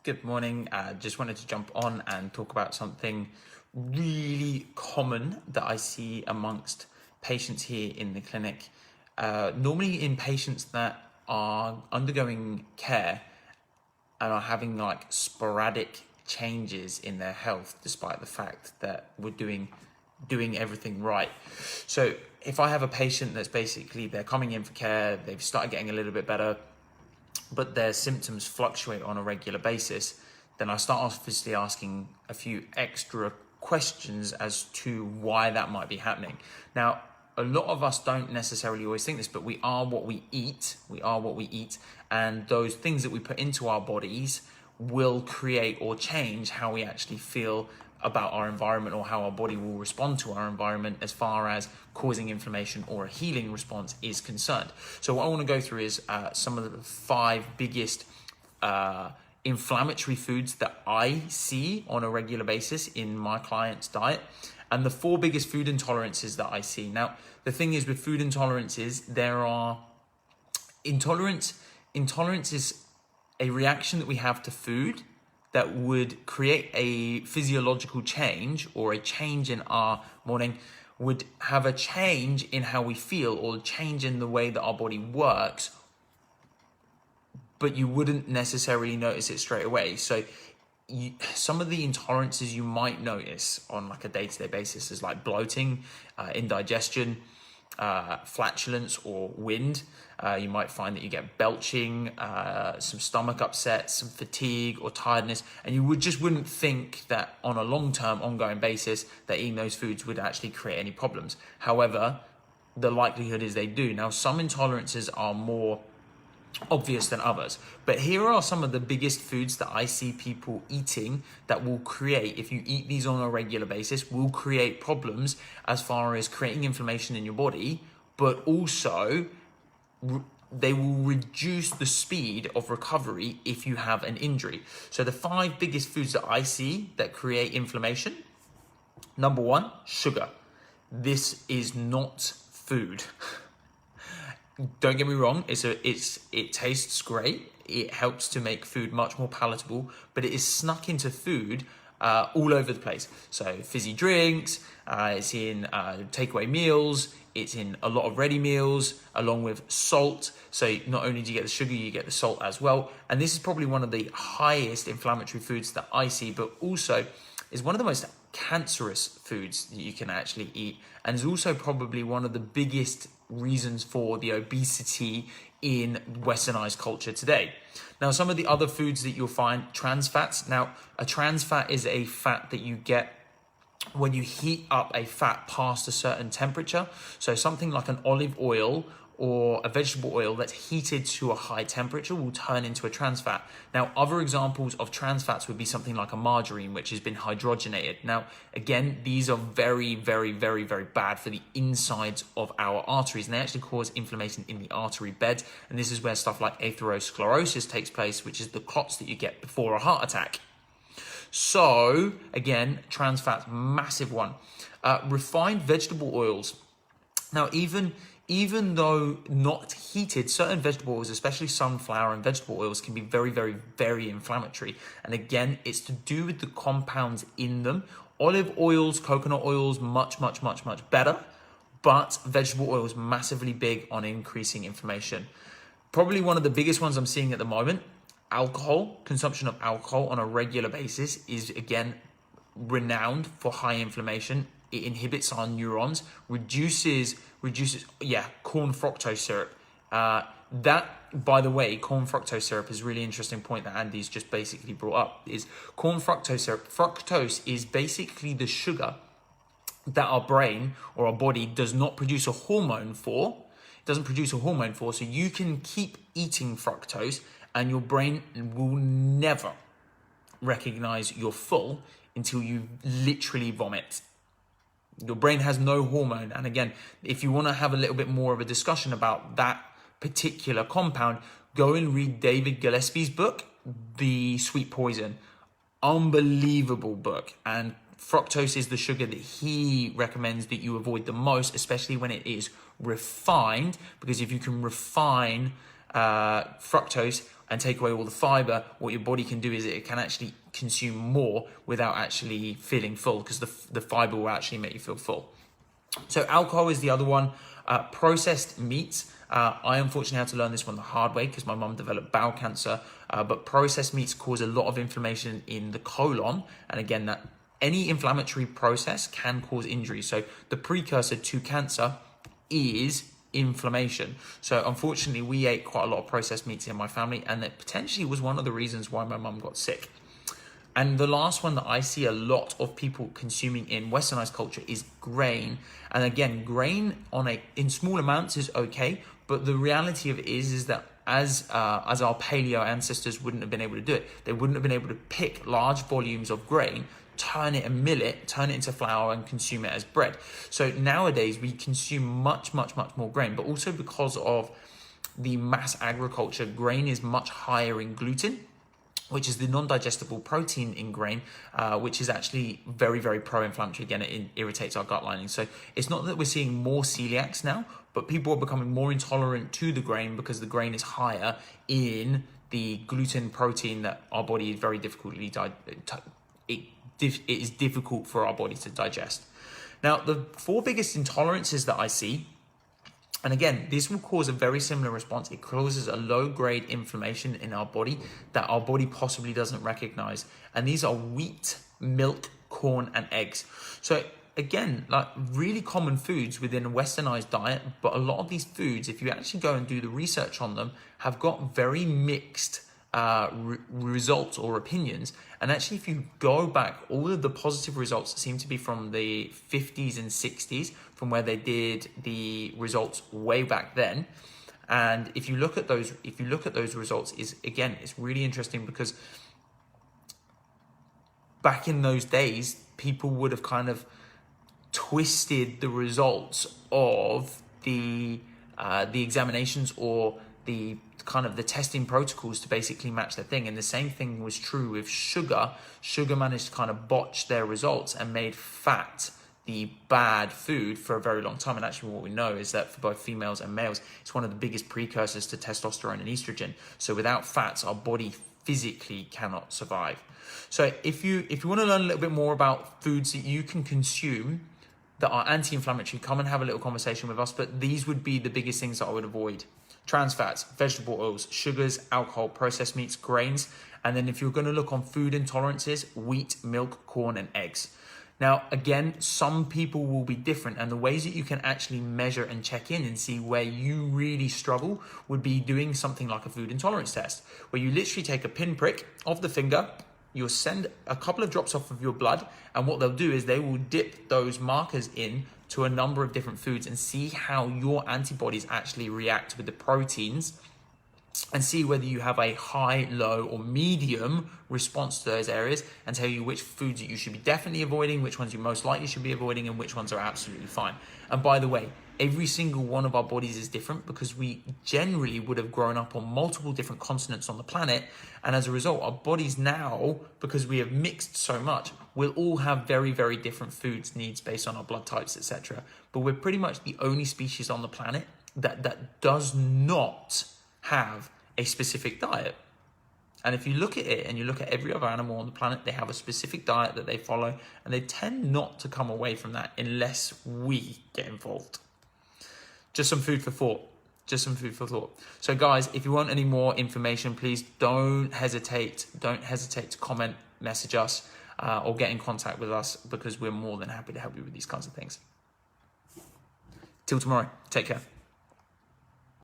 Good morning. Just wanted to jump on and talk about something really common that I see amongst patients here in the clinic. Normally in patients that are undergoing care and are having like sporadic changes in their health, despite the fact that we're doing everything right. So if I have a patient that's basically, they're coming in for care, they've started getting a little bit better, but their symptoms fluctuate on a regular basis, then I start obviously asking a few extra questions as to why that might be happening. Now, a lot of us don't necessarily always think this, but we are what we eat. We are what we eat, and those things that we put into our bodies will create or change how we actually feel about our environment, or how our body will respond to our environment as far as causing inflammation or a healing response is concerned. So what I want to go through is some of the 5 biggest inflammatory foods that I see on a regular basis in my client's diet, and the 4 biggest food intolerances that I see. Now, the thing is with food intolerances, there are intolerance is a reaction that we have to food that would create a physiological change, or a change in our morning, would have a change in how we feel, or change in the way that our body works, but you wouldn't necessarily notice it straight away. So some of the intolerances you might notice on like a day-to-day basis is like bloating, indigestion, flatulence or wind. You might find that you get belching, some stomach upset, some fatigue or tiredness, and you wouldn't think that on a long-term ongoing basis that eating those foods would actually create any problems. However, the likelihood is they do. Now, some intolerances are more obvious than others, but here are some of the biggest foods that I see people eating that will create, if you eat these on a regular basis, will create problems as far as creating inflammation in your body, but also they will reduce the speed of recovery if you have an injury. So the 5 biggest foods that I see that create inflammation: number 1, sugar. This is not food. Don't get me wrong, it tastes great. It helps to make food much more palatable, but it is snuck into food all over the place. So fizzy drinks, it's in takeaway meals, it's in a lot of ready meals, along with salt. So not only do you get the sugar, you get the salt as well. And this is probably one of the highest inflammatory foods that I see, but also is one of the most cancerous foods that you can actually eat, and is also probably one of the biggest reasons for the obesity in westernized culture today. Now, some of the other foods that you'll find: trans fats. Now, a trans fat is a fat that you get when you heat up a fat past a certain temperature. So something like an olive oil or a vegetable oil that's heated to a high temperature will turn into a trans fat. Now, other examples of trans fats would be something like a margarine, which has been hydrogenated. Now, again, these are very, very, very, very bad for the insides of our arteries, and they actually cause inflammation in the artery bed. And this is where stuff like atherosclerosis takes place, which is the clots that you get before a heart attack. So again, trans fats, massive one. Refined vegetable oils. Now, even though not heated, certain vegetable oils, especially sunflower and vegetable oils, can be very, very, very inflammatory. And again, it's to do with the compounds in them. Olive oils, coconut oils, much, much, much, much better. But vegetable oils, massively big on increasing inflammation. Probably one of the biggest ones I'm seeing at the moment: alcohol. Consumption of alcohol on a regular basis is, again, renowned for high inflammation. It inhibits our neurons, reduces corn fructose syrup. That, by the way, corn fructose syrup is a really interesting point that Andy's just basically brought up, is corn fructose syrup. Fructose is basically the sugar that our brain or our body does not produce a hormone for. It doesn't produce a hormone for, so you can keep eating fructose and your brain will never recognize you're full until you literally vomit. Your brain has no hormone. And again, if you want to have a little bit more of a discussion about that particular compound, go and read David Gillespie's book, The Sweet Poison. Unbelievable book. And fructose is the sugar that he recommends that you avoid the most, especially when it is refined, because if you can refine fructose and take away all the fiber, what your body can do is it can actually consume more without actually feeling full, because the fiber will actually make you feel full. So alcohol is the other one. Processed meats. I unfortunately had to learn this one the hard way because my mum developed bowel cancer. But processed meats cause a lot of inflammation in the colon. And again, that any inflammatory process can cause injury. So the precursor to cancer is inflammation. So unfortunately, we ate quite a lot of processed meats in my family, and that potentially was one of the reasons why my mum got sick. And the last one that I see a lot of people consuming in westernized culture is grain. And again, grain in small amounts is okay, but the reality of it is that as our paleo ancestors wouldn't have been able to do it, they wouldn't have been able to pick large volumes of grain, turn it and mill it, turn it into flour and consume it as bread. So nowadays we consume much more grain, but also because of the mass agriculture, grain is much higher in gluten, which is the non-digestible protein in grain, which is actually very, very pro-inflammatory. Again, it irritates our gut lining. So it's not that we're seeing more celiacs now, but people are becoming more intolerant to the grain because the grain is higher in the gluten protein that our body is very difficultly it is difficult for our body to digest. Now, the 4 biggest intolerances that I see, and again, this will cause a very similar response. It causes a low-grade inflammation in our body that our body possibly doesn't recognize. And these are wheat, milk, corn, and eggs. So again, like really common foods within a westernized diet, but a lot of these foods, if you actually go and do the research on them, have got very mixed results or opinions. And actually, if you go back, all of the positive results seem to be from the 50s and 60s, from where they did the results way back then. And if you look at those results, it's really interesting because back in those days, people would have kind of twisted the results of the examinations or the testing protocols to basically match their thing. And the same thing was true with sugar. Sugar managed to kind of botch their results and made fat the bad food for a very long time. And actually what we know is that for both females and males, it's one of the biggest precursors to testosterone and estrogen. So without fats, our body physically cannot survive. So if you want to learn a little bit more about foods that you can consume that are anti-inflammatory, come and have a little conversation with us. But these would be the biggest things that I would avoid. Trans fats, vegetable oils, sugars, alcohol, processed meats, grains. And then if you're going to look on food intolerances, wheat, milk, corn, and eggs. Now, again, some people will be different, and the ways that you can actually measure and check in and see where you really struggle would be doing something like a food intolerance test, where you literally take a pinprick of the finger, you'll send a couple of drops off of your blood, and what they'll do is they will dip those markers in to a number of different foods and see how your antibodies actually react with the proteins, and see whether you have a high, low, or medium response to those areas, and tell you which foods that you should be definitely avoiding, which ones you most likely should be avoiding, and which ones are absolutely fine. And by the way, every single one of our bodies is different because we generally would have grown up on multiple different continents on the planet. And as a result, our bodies now, because we have mixed so much, will all have very, very different foods needs based on our blood types, etc. But we're pretty much the only species on the planet that does not have a specific diet. And if you look at it and you look at every other animal on the planet, they have a specific diet that they follow, and they tend not to come away from that unless we get involved. Just some food for thought. So guys, if you want any more information, please don't hesitate to comment, message us, or get in contact with us, because we're more than happy to help you with these kinds of things. Till tomorrow, take care.